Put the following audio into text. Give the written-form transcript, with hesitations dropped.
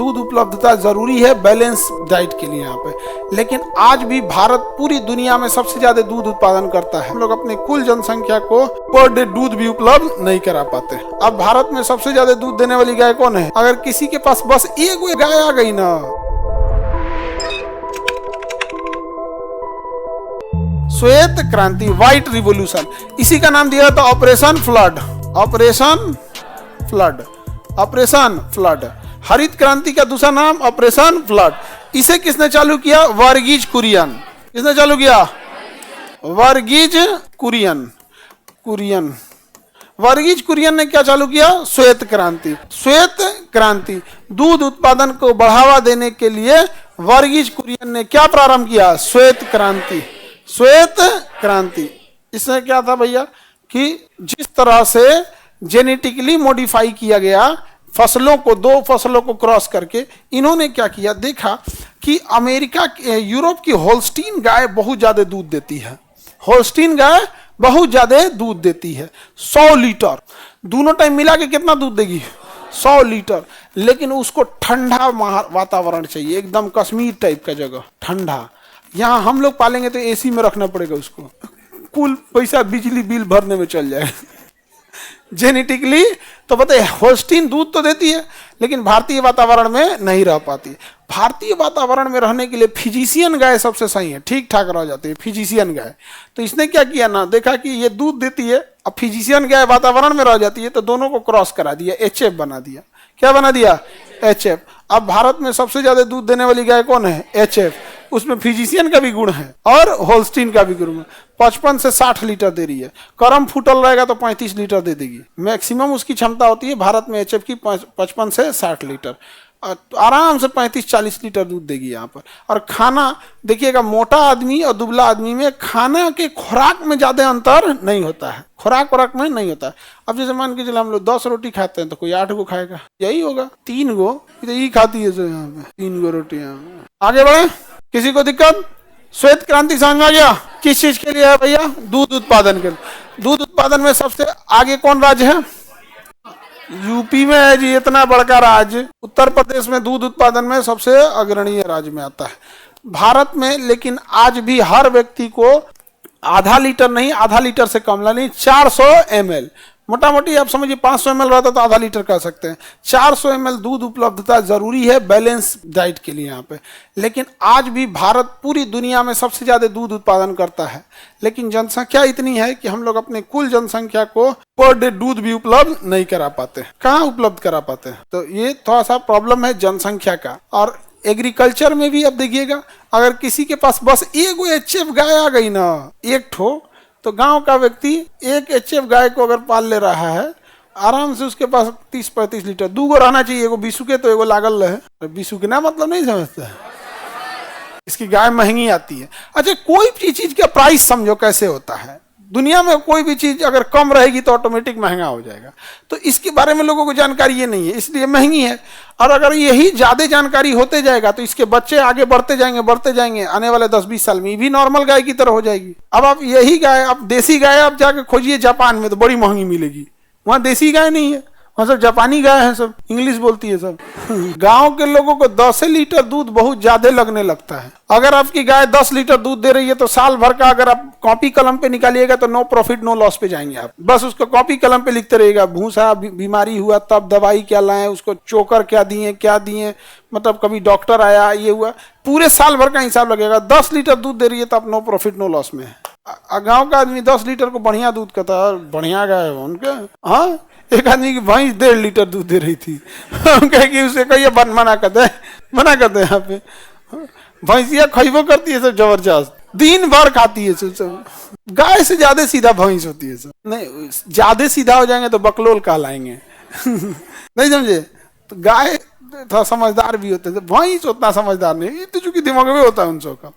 दूध उपलब्धता जरूरी है बैलेंस डाइट के लिए यहाँ पे, लेकिन आज भी भारत पूरी दुनिया में सबसे ज्यादा दूध उत्पादन करता है। हम लोग अपने कुल जनसंख्या को पर डे दूध भी उपलब्ध नहीं करा पाते। अब भारत में सबसे ज्यादा दूध देने वाली गाय कौन है? अगर किसी के पास बस एक गाय आ गई ना, श्वेत क्रांति, व्हाइट रिवॉल्यूशन, इसी का नाम दिया था operation flood. Operation flood, operation flood. हरित क्रांति का दूसरा नाम ऑपरेशन फ्लड। इसे किसने चालू किया? वर्गीज कुरियन। किसने चालू किया? वर्गीज कुरियन। वर्गीज कुरियन ने क्या चालू किया? श्वेत क्रांति। श्वेत क्रांति, दूध उत्पादन को बढ़ावा देने के लिए वर्गीज कुरियन ने क्या प्रारंभ किया? श्वेत क्रांति। श्वेत क्रांति, इसमें क्या था भैया कि जिस तरह से जेनेटिकली मॉडिफाई किया गया फसलों को, दो फसलों को क्रॉस करके, इन्होंने क्या किया? देखा कि अमेरिका, यूरोप की होल्स्टीन गाय बहुत ज्यादा दूध देती है। होल्स्टीन गाय बहुत ज्यादा दूध देती है, 100 लीटर। दोनों टाइम मिला के कितना दूध देगी? 100 लीटर। लेकिन उसको ठंडा वातावरण चाहिए, एकदम कश्मीर टाइप का जगह, ठंडा। यहाँ हम लोग पालेंगे तो एसी में रखना पड़ेगा उसको, कुल पैसा बिजली बिल भरने में चल जाए। जेनेटिकली तो बताइए, होल्स्टीन दूध तो देती है लेकिन भारतीय वातावरण में नहीं रह पाती। भारतीय वातावरण में रहने के लिए फिजिशियन गाय सबसे सही है, ठीक ठाक रह जाती है फिजिशियन गाय। तो इसने क्या किया ना, देखा कि ये दूध देती है, अब फिजिशियन गाय वातावरण में रह जाती है, तो दोनों को क्रॉस करा दिया, एचएफ बना दिया। क्या बना दिया? एचएफ। अब भारत में सबसे ज्यादा दूध देने वाली गाय कौन है? एचएफ। उसमें फिजिशियन का भी गुण है और होल्स्टीन का भी गुण है। 55 से 60 लीटर दे रही है, करम फूटल रहेगा तो 35 लीटर दे देगी। मैक्सिमम उसकी क्षमता होती है भारत में एचएफ की 55 से 60 लीटर, आराम से 35-40 लीटर दूध देगी यहाँ पर। और खाना देखिएगा, मोटा आदमी और दुबला आदमी में खाना के खुराक में ज्यादा अंतर नहीं होता है, खुराक में नहीं होता है। अब जैसे मान के चलो हम लोग 10 रोटी खाते हैं तो कोई 8 गो खाएगा, यही होगा। 3 गो तो यही खाती है जो यहाँ पे 3 गो रोटी। आगे बढ़े, किसी को दिक्कत? श्वेत क्रांति समझ में आ गया? किस चीज के लिए है भैया? दूध उत्पादन के लिए। दूध उत्पादन में सबसे आगे कौन राज्य है? यूपी में है जी, इतना बड़का राज्य। उत्तर प्रदेश में दूध उत्पादन में सबसे अग्रणीय राज्य में आता है भारत में। लेकिन आज भी हर व्यक्ति को आधा लीटर नहीं, आधा लीटर से कम नहीं, 400 ml, मोटा मोटी आप समझिए 500 ml रहता तो आधा लीटर कह सकते हैं। 400 ml दूध उपलब्धता जरूरी है बैलेंस डाइट के लिए यहाँ पे, लेकिन आज भी भारत पूरी दुनिया में सबसे ज्यादा दूध उत्पादन करता है। लेकिन जनसंख्या इतनी है कि हम लोग अपने कुल जनसंख्या को पर डे दूध भी उपलब्ध नहीं करा पाते। कहाँ उपलब्ध करा पाते हैं? तो ये थोड़ा सा प्रॉब्लम है जनसंख्या का। और एग्रीकल्चर में भी अब देखिएगा, अगर किसी के पास बस एक एचएफ गाय आ गई ना, एक ठो, तो गांव का व्यक्ति एक एचएफ गाय को अगर पाल ले रहा है, आराम से उसके पास 30-35 लीटर, 2 गो रहना चाहिए, एगो बिसुके तो एगो लागल रहे। बिसुके ना मतलब नहीं समझते है, इसकी गाय महंगी आती है। अच्छा, कोई भी चीज का प्राइस समझो कैसे होता है दुनिया में, कोई भी चीज अगर कम रहेगी तो ऑटोमेटिक महंगा हो जाएगा। तो इसके बारे में लोगों को जानकारी ये नहीं है, इसलिए महंगी है। और अगर यही ज्यादा जानकारी होते जाएगा तो इसके बच्चे आगे बढ़ते जाएंगे, आने वाले 10-20 साल में ये भी नॉर्मल गाय की तरह हो जाएगी। अब आप यही गाय, आप देसी गाय आप जाके खोजिए जापान में तो बड़ी महंगी मिलेगी, वहां देसी गाय नहीं है, वहां सब जापानी गाय है, सब इंग्लिश बोलती है सब। गांव के लोगों को 10 लीटर दूध बहुत ज्यादा लगने लगता है। अगर आपकी गाय 10 लीटर दूध दे रही है तो साल भर का अगर आप कॉपी कलम पे निकालिएगा तो नो प्रॉफिट नो लॉस पे जाएंगे आप। बस उसको कॉपी कलम पे लिखते रहिएगा, भूसा बीमारी हुआ तब दवाई क्या लाए, उसको चोकर क्या दिए, मतलब कभी डॉक्टर आया, ये हुआ, पूरे साल भर का हिसाब लगेगा। 10 लीटर दूध दे रही है तो आप नो प्रॉफिट नो लॉस में है। गाँव का आदमी 10 लीटर को बढ़िया दूध कहता है, बढ़िया गाय है उनके। हाँ, एक आदमी की भैंस 1.5 लीटर दूध दे रही थी। हम कहे कि उसे कहिए मना करते हैं यहाँ पे। भैंसिया खइबो करती है सब जबरदस्त, दिन भर खाती है सब। गाय से ज्यादा सीधा भैंस होती है सब। नहीं, ज्यादा सीधा हो जाएंगे तो बकलोल कहलाएंगे। नहीं समझे? तो गाय थोड़ा समझदार भी होते हैं, भैंस उतना समझदार नहीं, तो चूंकि दिमाग में होता है उन सब का।